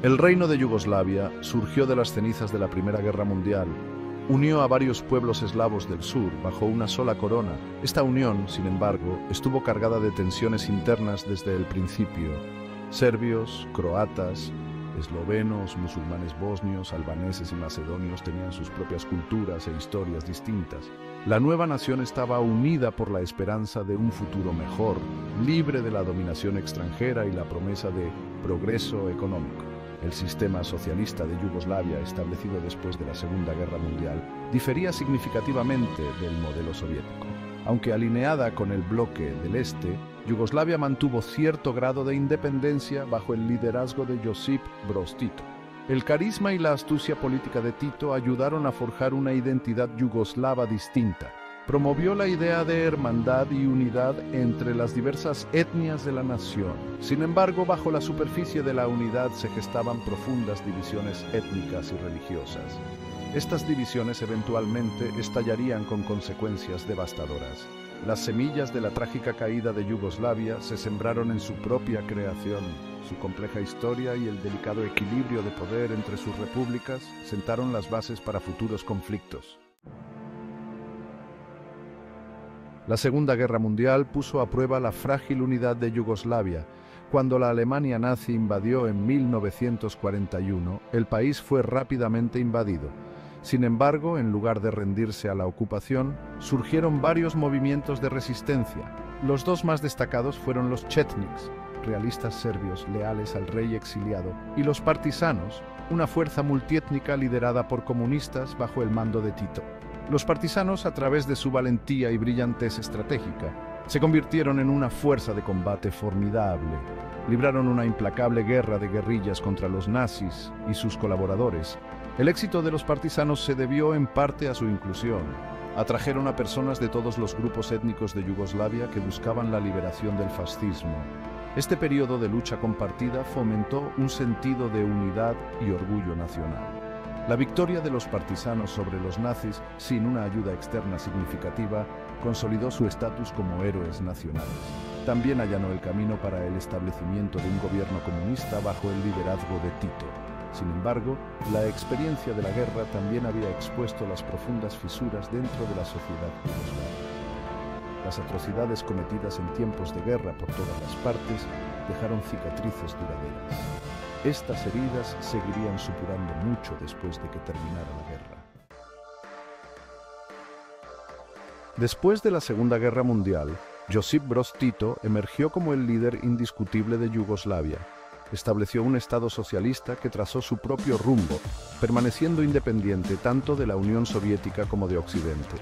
El reino de Yugoslavia surgió de las cenizas de la Primera Guerra Mundial. Unió a varios pueblos eslavos del sur bajo una sola corona. Esta unión, sin embargo, estuvo cargada de tensiones internas desde el principio. Serbios, croatas, eslovenos, musulmanes bosnios, albaneses y macedonios tenían sus propias culturas e historias distintas. La nueva nación estaba unida por la esperanza de un futuro mejor, libre de la dominación extranjera y la promesa de progreso económico. El sistema socialista de Yugoslavia, establecido después de la Segunda Guerra Mundial, difería significativamente del modelo soviético. Aunque alineada con el bloque del Este, Yugoslavia mantuvo cierto grado de independencia bajo el liderazgo de Josip Broz Tito. El carisma y la astucia política de Tito ayudaron a forjar una identidad yugoslava distinta. Promovió la idea de hermandad y unidad entre las diversas etnias de la nación. Sin embargo, bajo la superficie de la unidad se gestaban profundas divisiones étnicas y religiosas. Estas divisiones eventualmente estallarían con consecuencias devastadoras. Las semillas de la trágica caída de Yugoslavia se sembraron en su propia creación. Su compleja historia y el delicado equilibrio de poder entre sus repúblicas sentaron las bases para futuros conflictos. La Segunda Guerra Mundial puso a prueba la frágil unidad de Yugoslavia. Cuando la Alemania nazi invadió en 1941, el país fue rápidamente invadido. Sin embargo, en lugar de rendirse a la ocupación, surgieron varios movimientos de resistencia. Los dos más destacados fueron los chetniks, realistas serbios leales al rey exiliado, y los partisanos, una fuerza multiétnica liderada por comunistas bajo el mando de Tito. Los partisanos, a través de su valentía y brillantez estratégica, se convirtieron en una fuerza de combate formidable. Libraron una implacable guerra de guerrillas contra los nazis y sus colaboradores. El éxito de los partisanos se debió en parte a su inclusión. Atrajeron a personas de todos los grupos étnicos de Yugoslavia que buscaban la liberación del fascismo. Este periodo de lucha compartida fomentó un sentido de unidad y orgullo nacional. La victoria de los partisanos sobre los nazis, sin una ayuda externa significativa, consolidó su estatus como héroes nacionales. También allanó el camino para el establecimiento de un gobierno comunista bajo el liderazgo de Tito. Sin embargo, la experiencia de la guerra también había expuesto las profundas fisuras dentro de la sociedad yugoslava. Las atrocidades cometidas en tiempos de guerra por todas las partes dejaron cicatrices duraderas. Estas heridas seguirían supurando mucho después de que terminara la guerra. Después de la Segunda Guerra Mundial, Josip Broz Tito emergió como el líder indiscutible de Yugoslavia. Estableció un Estado socialista que trazó su propio rumbo, permaneciendo independiente tanto de la Unión Soviética como de Occidente.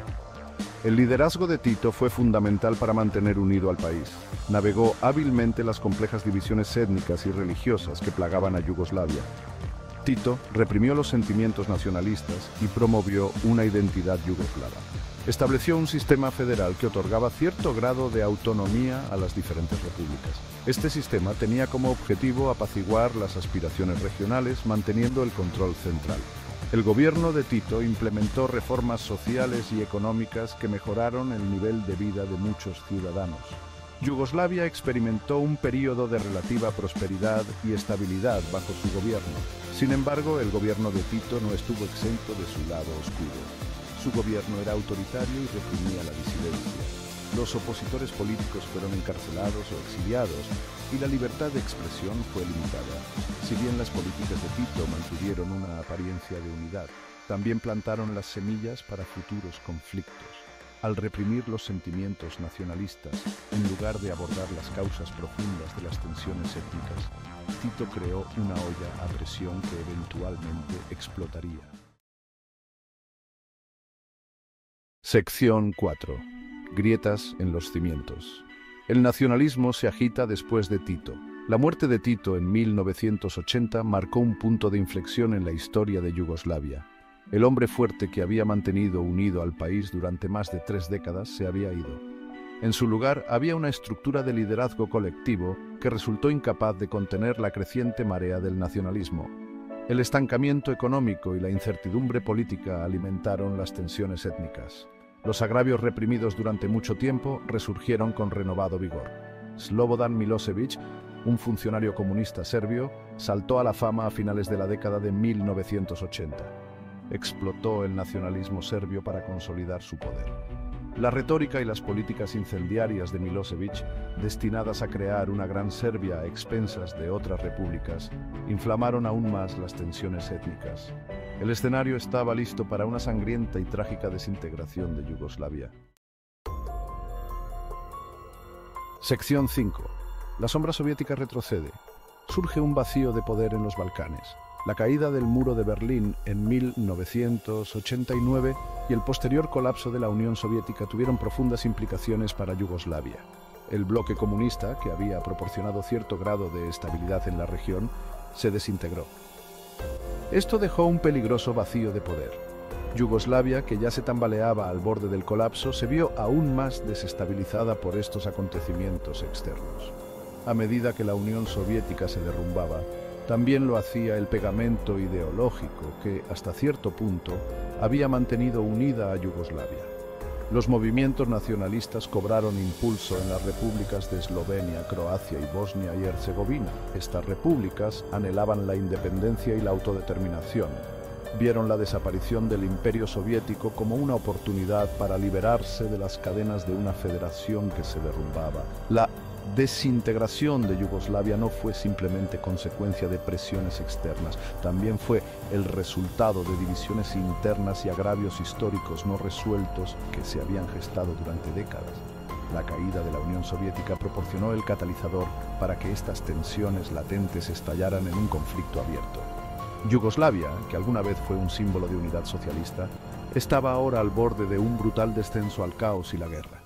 El liderazgo de Tito fue fundamental para mantener unido al país. Navegó hábilmente las complejas divisiones étnicas y religiosas que plagaban a Yugoslavia. Tito reprimió los sentimientos nacionalistas y promovió una identidad yugoslava. Estableció un sistema federal que otorgaba cierto grado de autonomía a las diferentes repúblicas. Este sistema tenía como objetivo apaciguar las aspiraciones regionales, manteniendo el control central. El gobierno de Tito implementó reformas sociales y económicas que mejoraron el nivel de vida de muchos ciudadanos. Yugoslavia experimentó un período de relativa prosperidad y estabilidad bajo su gobierno. Sin embargo, el gobierno de Tito no estuvo exento de su lado oscuro. Su gobierno era autoritario y reprimía la disidencia. Los opositores políticos fueron encarcelados o exiliados y la libertad de expresión fue limitada. Si bien las políticas de Tito mantuvieron una apariencia de unidad, también plantaron las semillas para futuros conflictos. Al reprimir los sentimientos nacionalistas, en lugar de abordar las causas profundas de las tensiones étnicas, Tito creó una olla a presión que eventualmente explotaría. Sección 4. Grietas en los cimientos. El nacionalismo se agita después de Tito. La muerte de Tito en 1980 marcó un punto de inflexión en la historia de Yugoslavia. El hombre fuerte que había mantenido unido al país durante más de 3 décadas se había ido. En su lugar había una estructura de liderazgo colectivo que resultó incapaz de contener la creciente marea del nacionalismo. El estancamiento económico y la incertidumbre política alimentaron las tensiones étnicas. Los agravios reprimidos durante mucho tiempo resurgieron con renovado vigor. Slobodan Milošević un funcionario comunista serbio, saltó a la fama a finales de la década de 1980. Explotó el nacionalismo serbio para consolidar su poder. La retórica y las políticas incendiarias de Milosevic, destinadas a crear una gran Serbia a expensas de otras repúblicas, inflamaron aún más las tensiones étnicas. El escenario estaba listo para una sangrienta y trágica desintegración de Yugoslavia. Sección 5. La sombra soviética retrocede. Surge un vacío de poder en los Balcanes. La caída del muro de Berlín en 1989 y el posterior colapso de la Unión Soviética tuvieron profundas implicaciones para Yugoslavia. El bloque comunista, que había proporcionado cierto grado de estabilidad en la región, se desintegró. Esto dejó un peligroso vacío de poder. Yugoslavia, que ya se tambaleaba al borde del colapso, se vio aún más desestabilizada por estos acontecimientos externos. A medida que la Unión Soviética se derrumbaba, también lo hacía el pegamento ideológico que, hasta cierto punto, había mantenido unida a Yugoslavia. Los movimientos nacionalistas cobraron impulso en las repúblicas de Eslovenia, Croacia y Bosnia y Herzegovina. Estas repúblicas anhelaban la independencia y la autodeterminación. Vieron la desaparición del Imperio Soviético como una oportunidad para liberarse de las cadenas de una federación que se derrumbaba. La desintegración de Yugoslavia no fue simplemente consecuencia de presiones externas, también fue el resultado de divisiones internas y agravios históricos no resueltos que se habían gestado durante décadas. La caída de la Unión Soviética proporcionó el catalizador para que estas tensiones latentes estallaran en un conflicto abierto. Yugoslavia, que alguna vez fue un símbolo de unidad socialista, estaba ahora al borde de un brutal descenso al caos y la guerra.